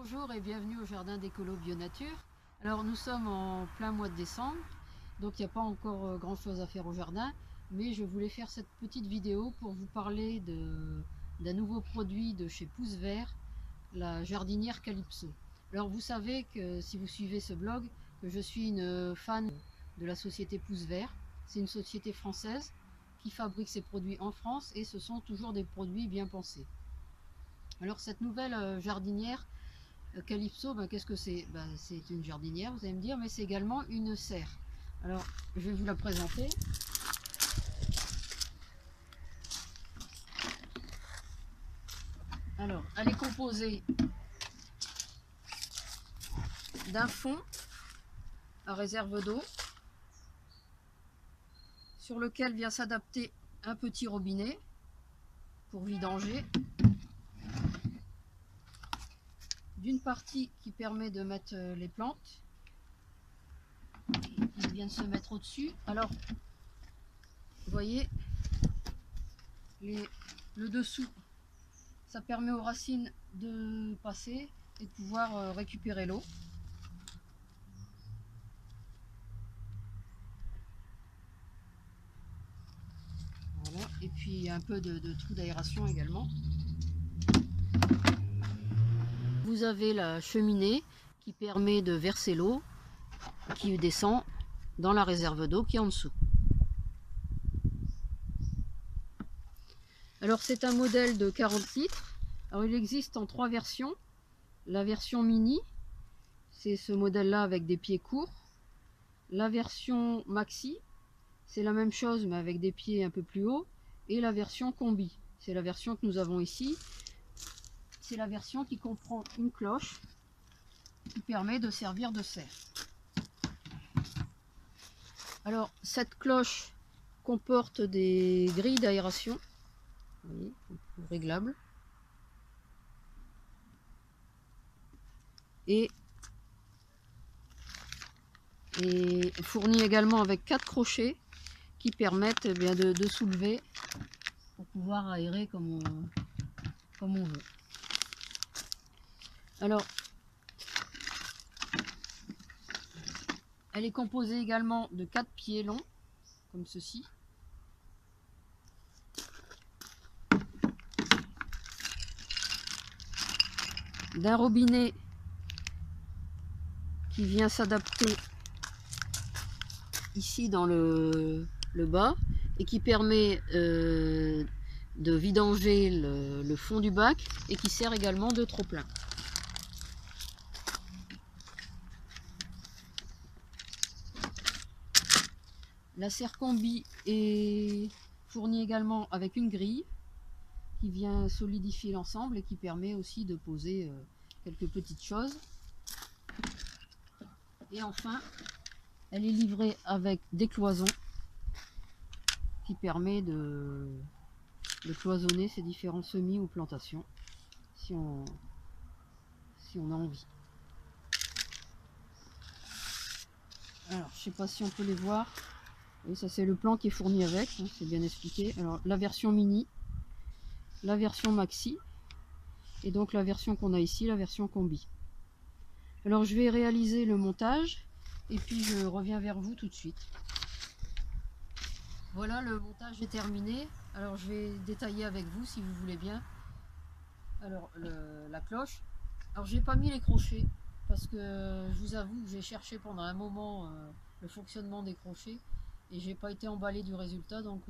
Bonjour et bienvenue au jardin d'Écolo Bio Nature. Alors nous sommes en plein mois de décembre, donc il n'y a pas encore grand chose à faire au jardin, mais je voulais faire cette petite vidéo pour vous parler d'un nouveau produit de chez Pouce Vert, la jardinière Calypso. Alors vous savez que si vous suivez ce blog, que je suis une fan de la société Pouce Vert. C'est une société française qui fabrique ses produits en France et ce sont toujours des produits bien pensés. Alors cette nouvelle jardinière Calypso, qu'est-ce que c'est? C'est une jardinière, vous allez me dire, mais c'est également une serre. Alors, je vais vous la présenter. Alors, elle est composée d'un fond à réserve d'eau sur lequel vient s'adapter un petit robinet pour vidanger, d'une partie qui permet de mettre les plantes qui viennent se mettre au-dessus. Alors, vous voyez, le dessous, ça permet aux racines de passer et de pouvoir récupérer l'eau. Voilà. Et puis il y a un peu de trou d'aération également. Vous avez la cheminée qui permet de verser l'eau qui descend dans la réserve d'eau qui est en dessous. Alors c'est un modèle de 40 litres. Alors il existe en 3 versions. La version mini, c'est ce modèle là avec des pieds courts. La version maxi, c'est la même chose mais avec des pieds un peu plus hauts. Et la version combi, c'est la version que nous avons ici. C'est la version qui comprend une cloche qui permet de servir de serre. Alors cette cloche comporte des grilles d'aération, réglables, et fournie également avec 4 crochets qui permettent de soulever pour pouvoir aérer comme on veut. Alors, elle est composée également de 4 pieds longs, comme ceci. D'un robinet qui vient s'adapter ici dans le bas et qui permet de vidanger le fond du bac et qui sert également de trop-plein. La serre combi est fournie également avec une grille qui vient solidifier l'ensemble et qui permet aussi de poser quelques petites choses. Et enfin, elle est livrée avec des cloisons qui permet de cloisonner ces différents semis ou plantations si on a envie. Alors, je ne sais pas si on peut les voir. Et ça, c'est le plan qui est fourni avec, hein, c'est bien expliqué. Alors, la version mini, la version maxi, et donc la version qu'on a ici, la version combi. Alors, je vais réaliser le montage, et puis je reviens vers vous tout de suite. Voilà, le montage est terminé. Alors, je vais détailler avec vous, si vous voulez bien. Alors, la cloche. Alors, j'ai pas mis les crochets, parce que je vous avoue que j'ai cherché pendant un moment le fonctionnement des crochets, et j'ai pas été emballé du résultat, donc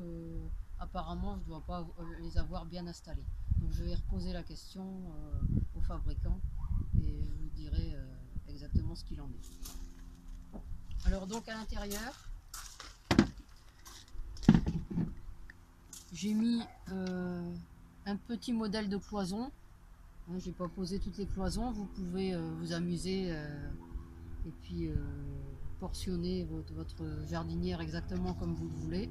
apparemment je dois pas les avoir bien installés. Donc je vais reposer la question au fabricant et je vous dirai exactement ce qu'il en est. Alors donc à l'intérieur, j'ai mis un petit modèle de cloison. Hein, j'ai pas posé toutes les cloisons, vous pouvez vous amuser et puis portionner votre jardinière exactement comme vous le voulez.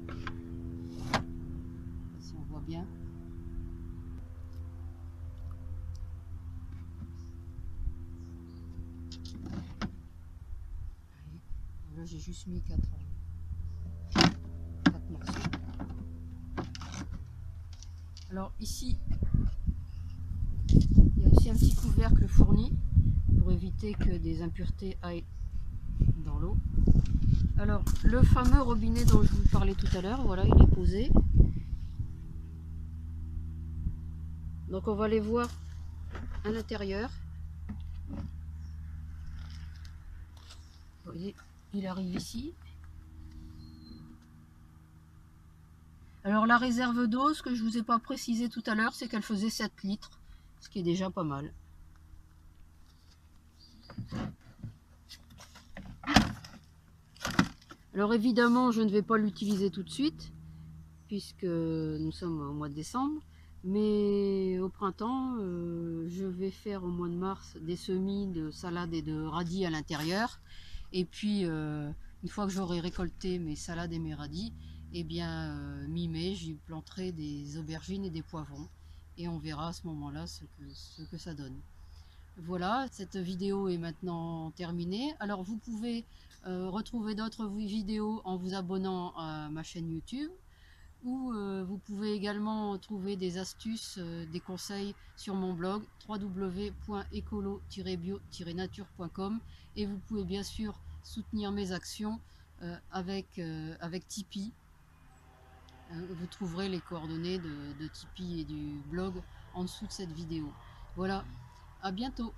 Si on voit bien. Là j'ai juste mis 4 morceaux. Alors ici, il y a aussi un petit couvercle fourni pour éviter que des impuretés aillent dans l'eau. Alors, le fameux robinet dont je vous parlais tout à l'heure, voilà, il est posé. Donc on va aller voir à l'intérieur. Vous voyez, il arrive ici. Alors la réserve d'eau, ce que je ne vous ai pas précisé tout à l'heure, c'est qu'elle faisait 7 litres, ce qui est déjà pas mal. Alors évidemment, je ne vais pas l'utiliser tout de suite, puisque nous sommes au mois de décembre. Mais au printemps, je vais faire au mois de mars des semis de salade et de radis à l'intérieur. Et puis, une fois que j'aurai récolté mes salades et mes radis, eh bien, mi-mai, j'y planterai des aubergines et des poivrons. Et on verra à ce moment-là ce que ça donne. Voilà, cette vidéo est maintenant terminée. Alors, vous pouvez retrouver d'autres vidéos en vous abonnant à ma chaîne YouTube. Ou vous pouvez également trouver des astuces, des conseils sur mon blog www.ecolo-bio-nature.com, et vous pouvez bien sûr soutenir mes actions avec Tipeee. Vous trouverez les coordonnées de Tipeee et du blog en dessous de cette vidéo. Voilà, à bientôt.